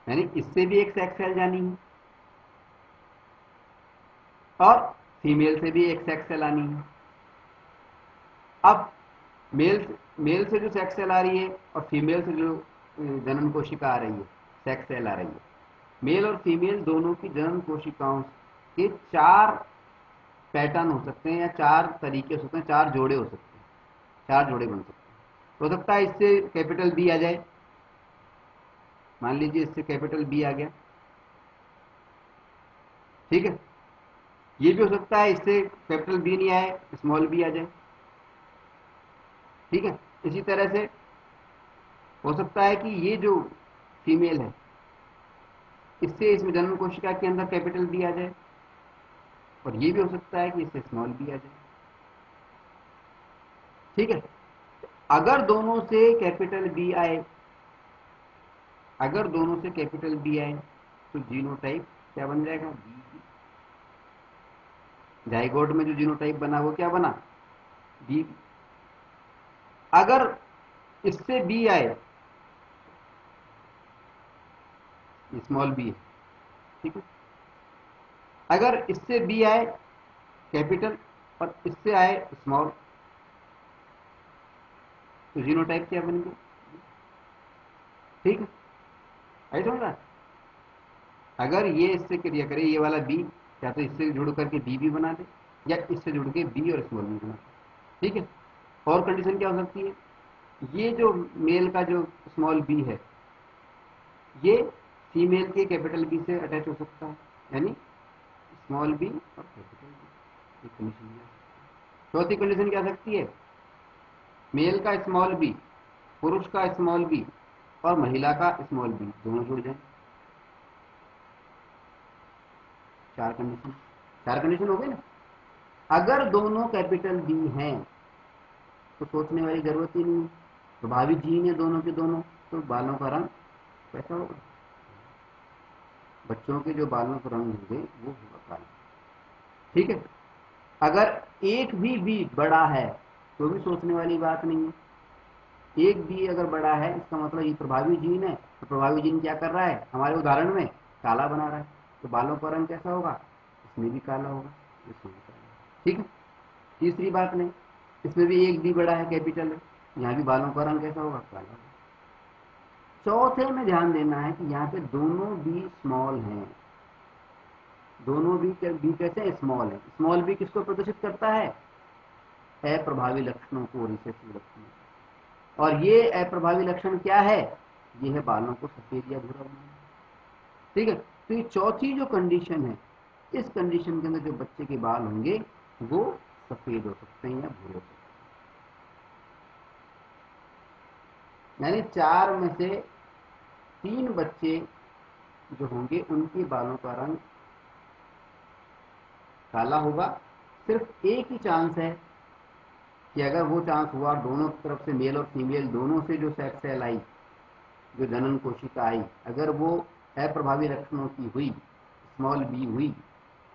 यानी इससे भी एक सेक्स सेल जानी है और फीमेल से भी एक सेक्स सेल आनी है। अब मेल से जो सेक्स सेल आ रही है और फीमेल से जो जनन कोशिका आ रही है, सेक्स सेल आ रही है, मेल और फीमेल दोनों की जनन कोशिकाओं के 4 पैटर्न हो सकते हैं या 4 तरीके हो सकते हैं, 4 जोड़े हो सकते हैं, 4 जोड़े बन सकते हैं। हो सकता है इससे कैपिटल बी आ जाए, मान लीजिए इससे कैपिटल बी आ गया, ठीक है। ये भी हो सकता है इससे कैपिटल बी नहीं आए, स्मॉल बी आ जाए, ठीक है। इसी तरह से हो सकता है कि ये जो फीमेल है इससे इसमें जनन कोशिका के अंदर कैपिटल बी आ जाए, और ये भी हो सकता है कि इससे स्मॉल बी आ जाए, ठीक है। अगर दोनों से कैपिटल बी आए, अगर दोनों से कैपिटल बी आए तो जीनोटाइप क्या बन जाएगा, बी। जाइगोट में जो जीनोटाइप बना वो क्या बना, बी। अगर इससे बी आए, स्मॉल बी है, ठीक है। अगर इससे बी आए कैपिटल और इससे आए स्मॉल, तो जीनोटाइप क्या बन गया, ठीक है। ऐसा होगा। अगर ये इससे क्रिया करे, ये वाला बी या तो इससे जुड़ करके बी भी बना दे या इससे जुड़ के बी और स्मॉल बी बना दे, ठीक है। और कंडीशन क्या हो सकती है, ये जो मेल का जो स्मॉल बी है ये फीमेल के कैपिटल बी से अटैच हो सकता है, यानी स्मॉल बी और कैपिटल बी, एक कंडीशन है। चौथी कंडीशन क्या सकती है, मेल का स्मॉल बी, पुरुष का स्मॉल बी और महिला का स्मॉल बी दोनों जुड़ जाए। 4 कंडीशन, 4 कंडीशन हो गई ना। अगर दोनों कैपिटल बी हैं तो सोचने वाली जरूरत ही नहीं है, प्रभावी जीन है दोनों के दोनों, तो बालों का रंग कैसा होगा, बच्चों के जो बालों का रंग होंगे वो होगा काला, ठीक है। अगर एक भी बी बड़ा है तो भी सोचने वाली बात नहीं है, एक बी अगर बड़ा है इसका मतलब ये प्रभावी जीन है, तो प्रभावी जीन क्या कर रहा है, हमारे उदाहरण में काला बना रहा है, तो बालों का रंग कैसा होगा, इसमें भी काला होगा, इसमें भी काला होगा, ठीक है। तीसरी बात नहीं, इसमें भी एक बी बड़ा है, कैपिटल है, यहाँ भी बालों का रंग कैसा होगा, काला होगा। चौथे में ध्यान देना है कि यहाँ पे दोनों बी स्मॉल हैं, दोनों बी कैसे हैं, स्मॉल है। स्मॉल बी किसको प्रदर्शित करता है, अप्रभावी लक्षणों को, रिसेसिव लक्षणों, और ये अप्रभावी लक्षण क्या है, ये है बालों को सफेद या भूरा बनाना, ठीक है। तो ये चौथी जो कंडीशन है, इस कंडीशन के अंदर जो बच्चे के बाल होंगे वो सफेद हो सकते हैं या भूरे हो सकते हैं, यानी 4 में से 3 बच्चे जो होंगे उनके बालों का रंग काला होगा। सिर्फ एक ही चांस है कि अगर वो चांस हुआ, दोनों तरफ से मेल और फीमेल दोनों से जो सेक्स सेल आई, जो जनन कोशिका आई, अगर वो अप्रभावी लक्षणों की हुई, स्मॉल बी हुई,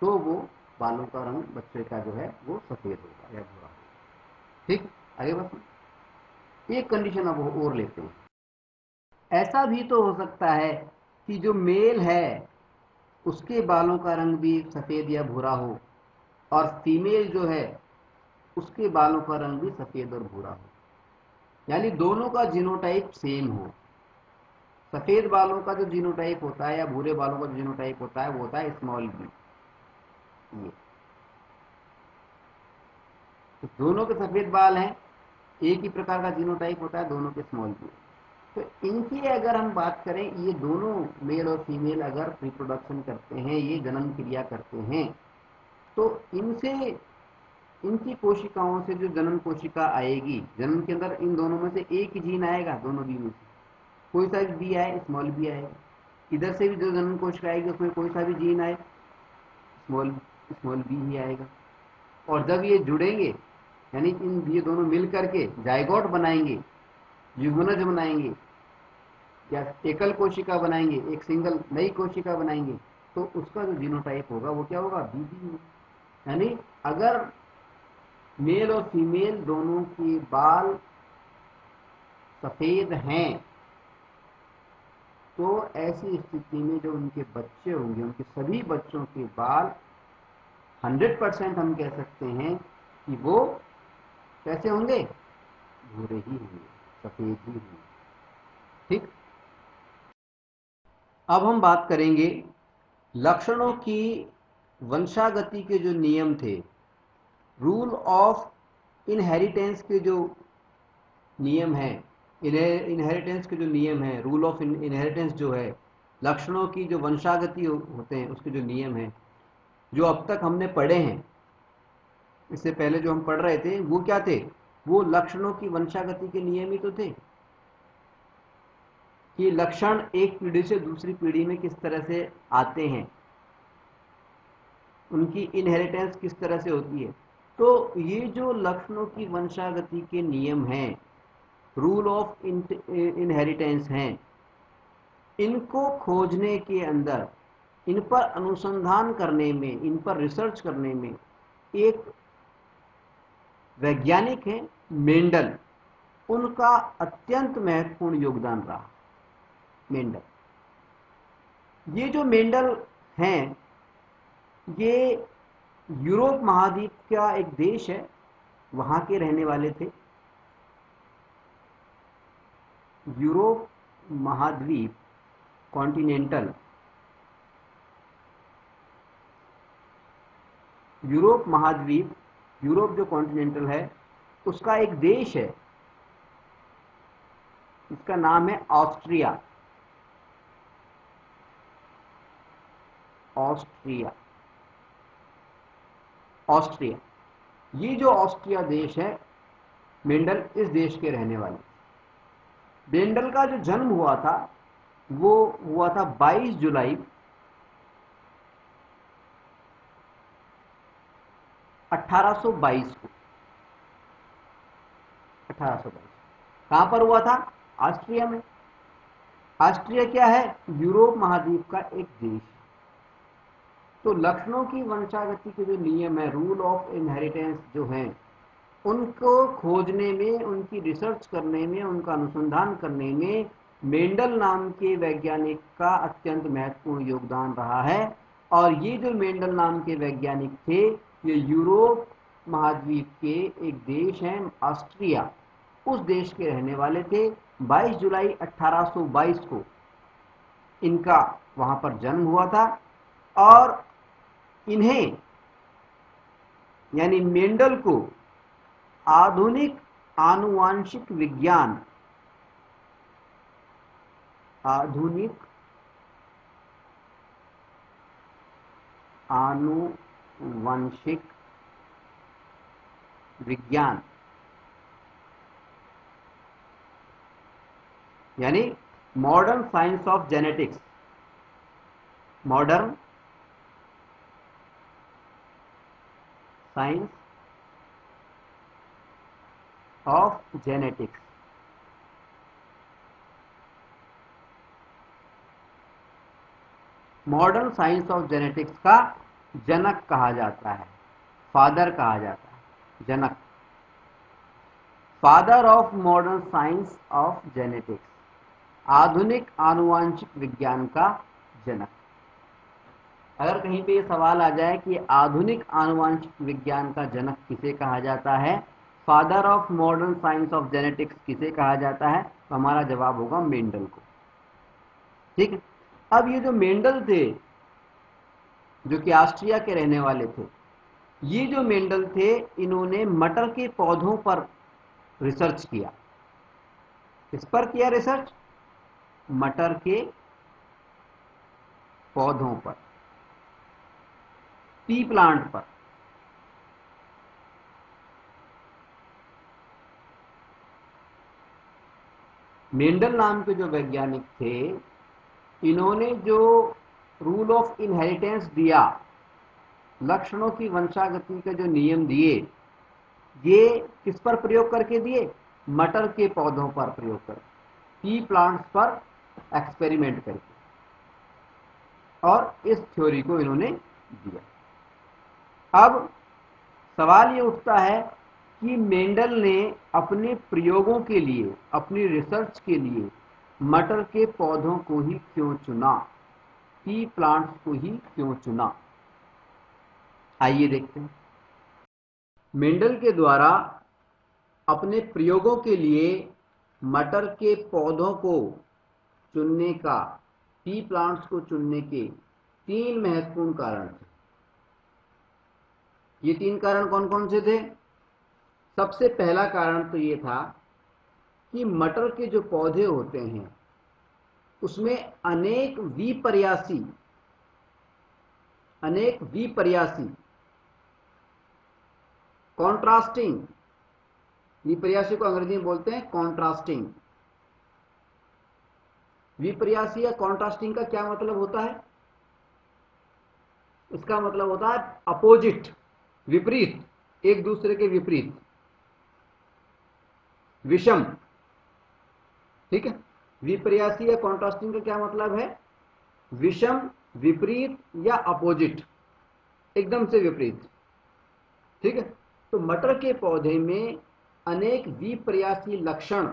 तो वो बालों का रंग बच्चे का जो है वो सफेद होगा या भूरा होगा, ठीक। आगे बस एक कंडीशन अब और लेते हैं। ऐसा भी तो हो सकता है कि जो मेल है उसके बालों का रंग भी सफेद या भूरा हो और फीमेल जो है उसके बालों का रंग भी सफेद और भूरा हो, यानी दोनों का जीनोटाइप सेम हो। सफेद बालों का जो जीनोटाइप होता है या भूरे बालों का जो जीनोटाइप होता है वो होता है स्मॉल बी, ये तो दोनों के सफेद बाल हैं, एक ही प्रकार का जीनोटाइप होता है दोनों के स्मॉल बी। तो इनकी अगर हम बात करें, ये दोनों मेल और फीमेल अगर रिप्रोडक्शन करते हैं, ये जन्म क्रिया करते हैं, तो इनसे, इनकी कोशिकाओं से जो जन्म कोशिका आएगी, जन्म के अंदर इन दोनों में से एक ही जीन आएगा, दोनों बी में से कोई सा भी बी आए, स्मॉल बी आएगा। इधर से भी जो जन्म कोशिका आएगी उसमें कोई सा भी जीन आए, स्मॉल स्मॉल बी ही आएगा। और जब ये जुड़ेंगे, यानी इन ये दोनों मिल करके जाइगोट बनाएंगे, युग्मनज बनाएंगे, या एकल कोशिका बनाएंगे, एक सिंगल नई कोशिका बनाएंगे, तो उसका जो जीनोटाइप होगा वो क्या होगा, बीबी होगा। यानी अगर मेल और फीमेल दोनों के बाल सफेद हैं, तो ऐसी स्थिति में जो उनके बच्चे होंगे, उनके सभी बच्चों के बाल 100% हम कह सकते हैं कि वो कैसे होंगे, भूरे ही होंगे, सफेद ही होंगे। ठीक, अब हम बात करेंगे लक्षणों की वंशागति के जो नियम थे, रूल ऑफ इनहेरिटेंस के जो नियम हैं, इनहेरिटेंस के जो नियम हैं, रूल ऑफ इनहेरिटेंस जो है, लक्षणों की जो वंशागति होते हैं उसके जो नियम हैं, जो अब तक हमने पढ़े हैं, इससे पहले जो हम पढ़ रहे थे वो क्या थे, वो लक्षणों की वंशागति के नियम ही तो थे कि लक्षण एक पीढ़ी से दूसरी पीढ़ी में किस तरह से आते हैं, उनकी इनहेरिटेंस किस तरह से होती है। तो ये जो लक्षणों की वंशागति के नियम हैं, रूल ऑफ इनहेरिटेंस हैं, इनको खोजने के अंदर, इन पर अनुसंधान करने में, इन पर रिसर्च करने में एक वैज्ञानिक हैं मेंडल, उनका अत्यंत महत्वपूर्ण योगदान रहा। मेंडल, ये जो मेंडल हैं, ये यूरोप महाद्वीप का एक देश है, वहां के रहने वाले थे। यूरोप महाद्वीप, कॉन्टिनेंटल, यूरोप महाद्वीप, यूरोप जो कॉन्टिनेंटल है उसका एक देश है, इसका नाम है ऑस्ट्रिया। ऑस्ट्रिया, ऑस्ट्रिया, ये जो ऑस्ट्रिया देश है, मेंडल इस देश के रहने वाले। मेंडल का जो जन्म हुआ था वो हुआ था 22 जुलाई 1822 को। 1822 कहां पर हुआ था, ऑस्ट्रिया में। ऑस्ट्रिया क्या है, यूरोप महाद्वीप का एक देश। तो लक्षणों की वंशागति के जो नियम है, रूल ऑफ इनहेरिटेंस जो हैं, उनको खोजने में, उनकी रिसर्च करने में, उनका अनुसंधान करने में मेंडल नाम के वैज्ञानिक का अत्यंत महत्वपूर्ण योगदान रहा है। और ये जो मेंडल नाम के वैज्ञानिक थे, ये यूरोप महाद्वीप के एक देश हैं ऑस्ट्रिया, उस देश के रहने वाले थे। 22 जुलाई 1822 को इनका वहां पर जन्म हुआ था। और इन्हें, यानी मेंडल को, आधुनिक आनुवांशिक विज्ञान, आधुनिक आनुवंशिक विज्ञान, यानी modern science of genetics, modern science of genetics, modern science of genetics का जनक कहा जाता है, फादर कहा जाता है, जनक, father of modern science of genetics, आधुनिक आनुवांशिक विज्ञान का जनक। अगर कहीं पे ये सवाल आ जाए कि आधुनिक आनुवांशिक विज्ञान का जनक किसे कहा जाता है, father of modern science of genetics किसे कहा जाता है, तो हमारा जवाब होगा मेंडल को। ठीक है। अब ये जो मेंडल थे, जो कि ऑस्ट्रिया के रहने वाले थे, ये जो मेंडल थे, इन्होंने मटर के पौधों पर रिसर्च किया। किस पर किया रिसर्च, मटर के पौधों पर, पी प्लांट पर। मेंडल नाम के जो वैज्ञानिक थे, इन्होंने जो रूल ऑफ इनहेरिटेंस दिया, लक्षणों की वंशागति के जो नियम दिए, ये किस पर प्रयोग करके दिए? मटर के पौधों पर प्रयोग करके, पी प्लांट्स पर एक्सपेरिमेंट करके, और इस थ्योरी को इन्होंने दिया। अब सवाल ये उठता है कि मेंडल ने अपने प्रयोगों के लिए, अपनी रिसर्च के लिए मटर के पौधों को ही क्यों चुना, पी प्लांट्स को ही क्यों चुना? आइए देखते हैं। मेंडल के द्वारा अपने प्रयोगों के लिए मटर के पौधों को चुनने का, पी प्लांट्स को चुनने के 3 महत्वपूर्ण कारण थे। ये 3 कारण कौन कौन से थे? सबसे पहला कारण तो ये था कि मटर के जो पौधे होते हैं उसमें अनेक विपर्यासी कॉन्ट्रास्टिंग, विपर्यासी को अंग्रेजी में बोलते हैं कॉन्ट्रास्टिंग। विपर्यासी या कॉन्ट्रास्टिंग का क्या मतलब होता है? इसका मतलब होता है अपोजिट, विपरीत, एक दूसरे के विपरीत, विषम। ठीक है, विपर्यासी या कॉन्ट्रास्टिंग का क्या मतलब है? विषम, विपरीत या अपोजिट, एकदम से विपरीत। ठीक है, तो मटर के पौधे में अनेक विपर्यासी लक्षण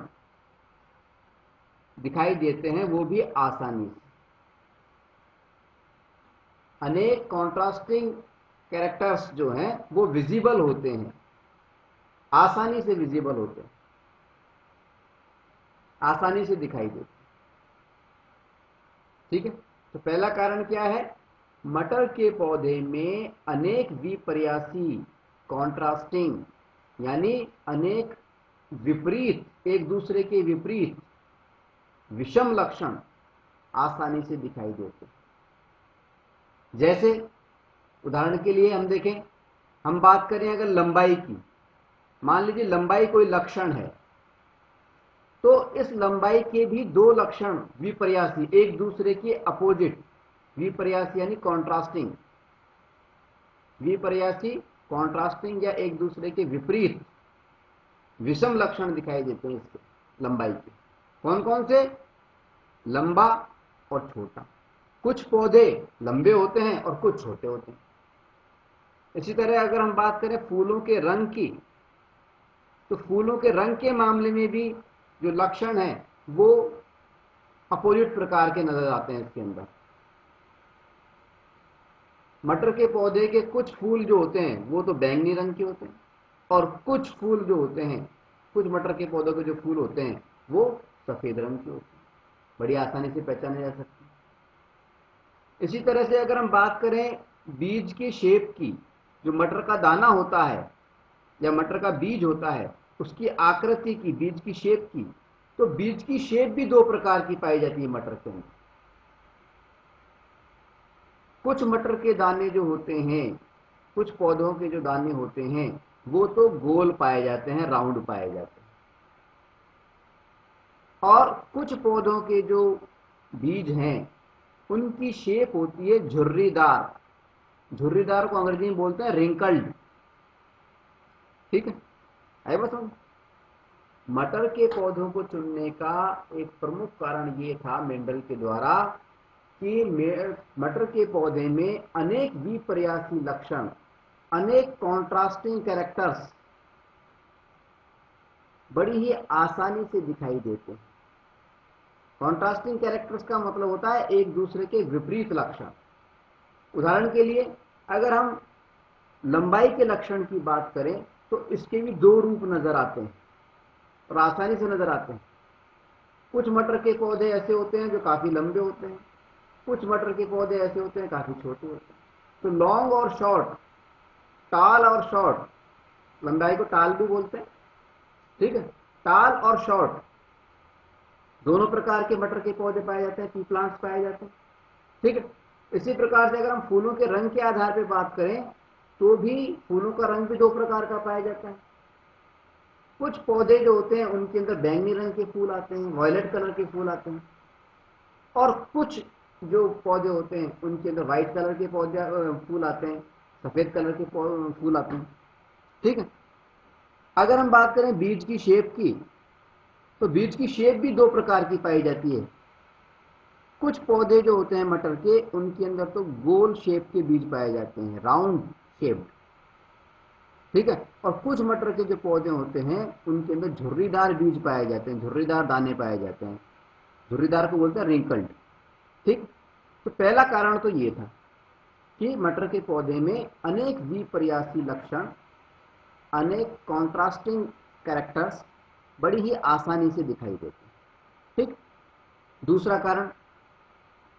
दिखाई देते हैं, वो भी आसानी से। अनेक कॉन्ट्रास्टिंग कैरेक्टर्स जो हैं वो विजिबल होते हैं, आसानी से विजिबल होते हैं, आसानी से दिखाई देते हैं। ठीक है, तो पहला कारण क्या है? मटर के पौधे में अनेक विपर्यासी, कॉन्ट्रास्टिंग, यानी अनेक विपरीत, एक दूसरे के विपरीत, विषम लक्षण आसानी से दिखाई देते हैं। जैसे उदाहरण के लिए हम देखें, हम बात करें अगर लंबाई की, मान लीजिए लंबाई कोई लक्षण है, तो इस लंबाई के भी 2 लक्षण विपर्यासी, एक दूसरे के अपोजिट, विपर्यासी यानी कॉन्ट्रास्टिंग, विपर्यासी, कॉन्ट्रास्टिंग या एक दूसरे के विपरीत, विषम लक्षण दिखाई देते हैं इसके लंबाई के। कौन कौन से? लंबा और छोटा। कुछ पौधे लंबे होते हैं और कुछ छोटे होते हैं। इसी तरह अगर हम बात करें फूलों के रंग की, तो फूलों के रंग के मामले में भी जो लक्षण है वो अपोजिट प्रकार के नजर आते हैं इसके अंदर। मटर के पौधे के कुछ फूल जो होते हैं वो तो बैंगनी रंग के होते हैं, और कुछ फूल जो होते हैं, कुछ मटर के पौधों के जो फूल होते हैं वो सफेद रंग के होते हैं, बड़ी आसानी से पहचाने जा सकते हैं। इसी तरह से अगर हम बात करें बीज की शेप की, जो मटर का दाना होता है या मटर का बीज होता है, उसकी आकृति की, बीज की शेप की, तो बीज की शेप भी 2 प्रकार की पाई जाती है मटर के अंदर। कुछ मटर के दाने जो होते हैं, कुछ पौधों के जो दाने होते हैं वो तो गोल पाए जाते हैं, राउंड पाए जाते हैं, और कुछ पौधों के जो बीज हैं उनकी शेप होती है झुर्रीदार। झुर्रीदार को अंग्रेजी में बोलते हैं रिंकल्ड। ठीक है, आए बस हम मटर के पौधों को चुनने का एक प्रमुख कारण ये था मेंडल के द्वारा कि मटर के पौधे में अनेक विपर्यासी लक्षण, अनेक कॉन्ट्रास्टिंग कैरेक्टर्स बड़ी ही आसानी से दिखाई देते हैं। कॉन्ट्रास्टिंग कैरेक्टर्स का मतलब होता है एक दूसरे के विपरीत लक्षण। उदाहरण के लिए अगर हम लंबाई के लक्षण की बात करें तो इसके भी 2 रूप नजर आते हैं और आसानी से नजर आते हैं। कुछ मटर के पौधे ऐसे होते हैं जो काफी लंबे होते हैं, कुछ मटर के पौधे ऐसे होते हैं काफी छोटे होते हैं। तो लॉन्ग और शॉर्ट, टाल और शॉर्ट, लंबाई को टाल भी बोलते हैं। ठीक है, टाल और शॉर्ट दोनों प्रकार के मटर के पौधे पाए जाते हैं, पी प्लांट्स पाए जाते हैं। ठीक है। इसी प्रकार से अगर हम फूलों के रंग के आधार पर बात करें तो भी फूलों का रंग भी दो प्रकार का पाया जाता है। कुछ पौधे जो होते हैं उनके अंदर बैंगनी रंग के फूल आते हैं, वॉयलेट कलर के फूल आते हैं, और कुछ जो पौधे होते हैं उनके अंदर व्हाइट कलर के पौधे फूल आते हैं, सफेद कलर के फूल आते हैं। ठीक है। अगर हम बात करें बीज की शेप की, तो बीज की शेप भी दो प्रकार की पाई जाती है। कुछ पौधे जो होते हैं मटर के, उनके अंदर तो गोल शेप के बीज पाए जाते हैं, राउंड शेप। ठीक है। और कुछ मटर के जो पौधे होते हैं उनके अंदर झुर्रीदार बीज पाए जाते हैं, झुर्रीदार दाने पाए जाते हैं, झुर्रीदार को बोलते हैं रिंकल्ड। ठीक। तो पहला कारण तो ये था कि मटर के पौधे में अनेक द्विपर्यासी लक्षण, अनेक कॉन्ट्रास्टिंग कैरेक्टर्स बड़ी ही आसानी से दिखाई देते हैं। ठीक। दूसरा कारण,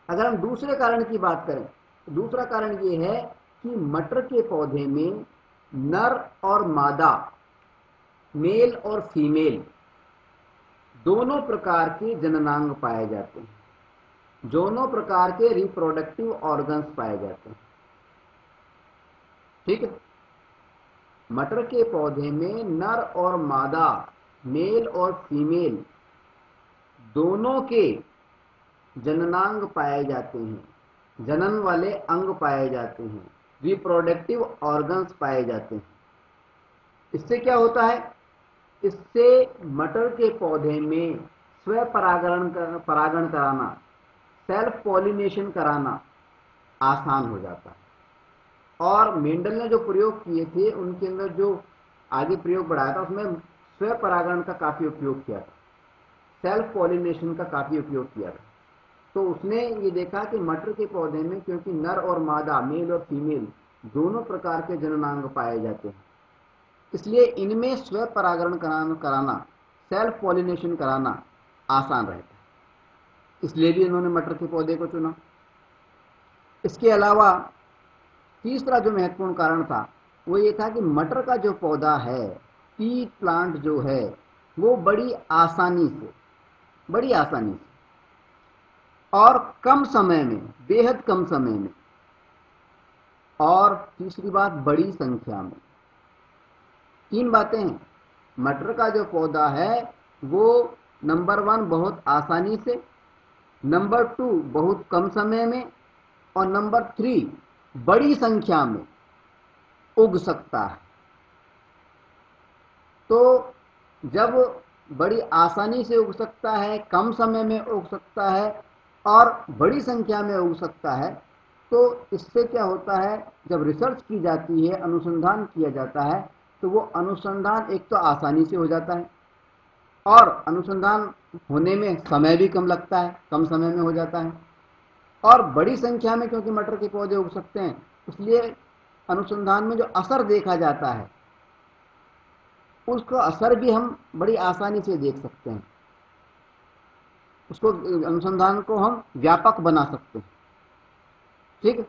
अगर हम दूसरे कारण की बात करें तो दूसरा कारण यह है कि मटर के पौधे में नर और मादा, मेल और फीमेल दोनों प्रकार के जननांग पाए जाते हैं, दोनों प्रकार के रिप्रोडक्टिव ऑर्गन्स पाए जाते हैं। ठीक है। मटर के पौधे में नर और मादा, मेल और फीमेल दोनों के जननांग पाए जाते हैं, जनन वाले अंग पाए जाते हैं, रिप्रोडक्टिव ऑर्गन्स पाए जाते हैं। इससे क्या होता है? इससे मटर के पौधे में स्व परागण कराना, सेल्फ पॉलिनेशन कराना आसान हो जाता है। और मेंडल ने जो प्रयोग किए थे उनके अंदर जो आगे प्रयोग बढ़ाया था उसमें स्व परागण का काफी उपयोग किया था, सेल्फ पॉलिनेशन का काफी उपयोग किया था। तो उसने ये देखा कि मटर के पौधे में क्योंकि नर और मादा, मेल और फीमेल दोनों प्रकार के जननांग पाए जाते हैं, इसलिए इनमें स्व परागण कराना, सेल्फ पॉलिनेशन कराना आसान रहता है। इसलिए भी इन्होंने मटर के पौधे को चुना। इसके अलावा तीसरा जो महत्वपूर्ण कारण था वो ये था कि मटर का जो पौधा है, पी प्लांट जो है, वो बड़ी आसानी से और कम समय में, बेहद कम समय में, और तीसरी बात बड़ी संख्या में, तीन बातें हैं। मटर का जो पौधा है वो नंबर 1 बहुत आसानी से, नंबर 2 बहुत कम समय में, और नंबर 3 बड़ी संख्या में उग सकता है। तो जब बड़ी आसानी से उग सकता है, कम समय में उग सकता है और बड़ी संख्या में उग सकता है, तो इससे क्या होता है, जब रिसर्च की जाती है, अनुसंधान किया जाता है, तो वो अनुसंधान एक तो आसानी से हो जाता है और अनुसंधान होने में समय भी कम लगता है, कम समय में हो जाता है, और बड़ी संख्या में क्योंकि मटर के पौधे उग सकते हैं, इसलिए अनुसंधान में जो असर देखा जाता है उसको असर भी हम बड़ी आसानी से देख सकते हैं, उसको अनुसंधान को हम व्यापक बना सकते हैं। ठीक है।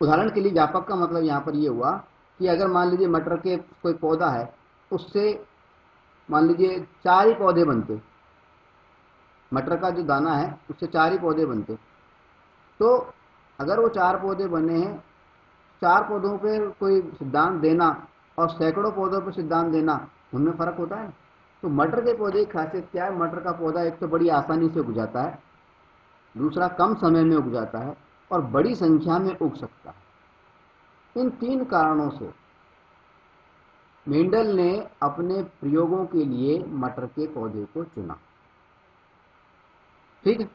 उदाहरण के लिए व्यापक का मतलब यहाँ पर ये हुआ कि अगर मान लीजिए मटर के कोई पौधा है, उससे मान लीजिए 4 ही पौधे बनते, मटर का जो दाना है उससे 4 ही पौधे बनते, तो अगर वो 4 पौधे बने हैं, 4 पौधों पे कोई सिद्धांत देना और सैकड़ों पौधों पर सिद्धांत देना, उनमें फर्क होता है। तो मटर के पौधे की खासियत क्या है? मटर का पौधा एक तो बड़ी आसानी से उग जाता है, दूसरा कम समय में उग जाता है और बड़ी संख्या में उग सकता है। इन 3 कारणों से मेंडल ने अपने प्रयोगों के लिए मटर के पौधे को चुना। ठीक है।